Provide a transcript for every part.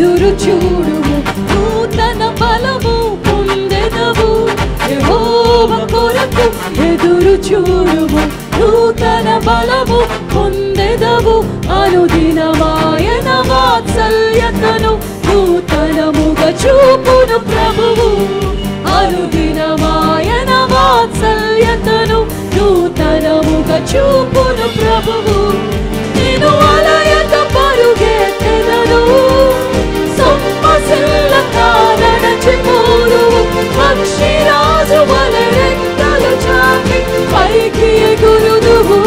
ఎదురు చూడుము, నూతన బలము పొందెదవు. యెహోవా కొరకు ఎదురు చూడుము, నూతన బలము పొందెదవు. అనుదినమాయన వాత్సల్యతను నూతనముగా చూపును ప్రభువు. అనుదినమాయన వాత్సల్యతను నూతనముగా చూపును ప్రభువు. నేను అలయక పరుగెత్తెదను, సొమ్మసిల్లక నడచిపోను. పక్షిరాజు వలె రెక్కలు చాపి పైకి ఎగురుదువు.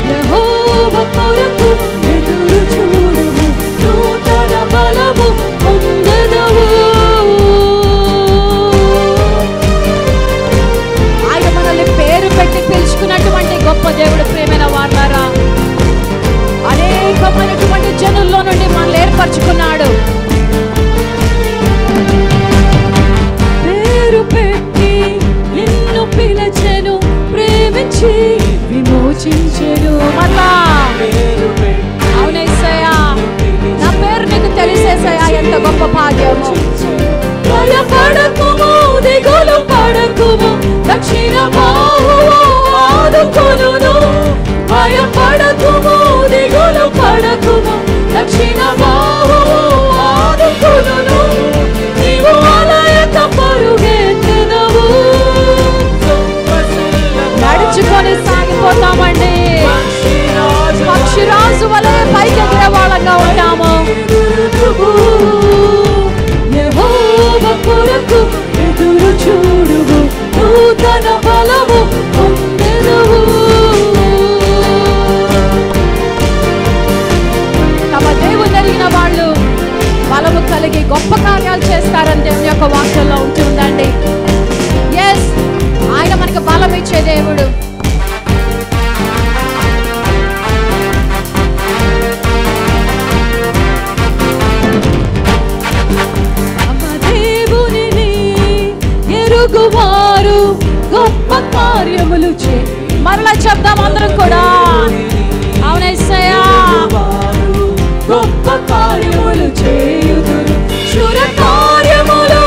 యెహోవా కొరకు ఎదురు చూడుము, నూతన బలము పొందెదవు. ఆయన మనల్ని పేరు పెట్టి పిలుచుకున్నటువంటి గొప్ప దేవుడు. ప్రేమైన వారులారా, అనేకమైనటువంటి జనుల్లో నుండి మనల్ని ఏర్పరచుకున్నాడు. పేరు పెట్టి నిన్ను పిలిచెను, ప్రేమించి విమోచించెను. మళ్ళా అవునేసయ్యా, నా పేరు నీకు తెలిసేసయ్యా, ఎంత గొప్ప భాగ్యము. భయపడకుము, దిగులు పడకుము, దక్షిణ బాహువు ఆదుకొనును. భయపడకుము, దిగులు పడకుము, దక్షిణ బాహువు ఆదుకొనును. నీవు అలయక పరుగెత్తెదవు. నడుచుకొని సాగిపోతామండి. పక్షిరాజు వలె పైకి ఎగిరే వాళ్ళంగా ఉంటాము. యెహోవా కొరకు ఎదురు చూడుము, నూతన బలము పొందెదవు. తమ దేవుని ఎరిగిన వాళ్ళు బలము కలిగి గొప్ప కార్యాలు చేస్తారని దేవుని యొక్క వాక్యంలో ఉంటుందండి. ఎస్, ఆయన మనకు బలం ఇచ్చే దేవుడు. దేవునిని ఎరుగువారు గొప్ప కార్యములు చే. మరలా చెప్దాం అందరం కూడా. అవునయ్యా, గొప్ప కార్యములు చేయుదురు, శూర కార్యములు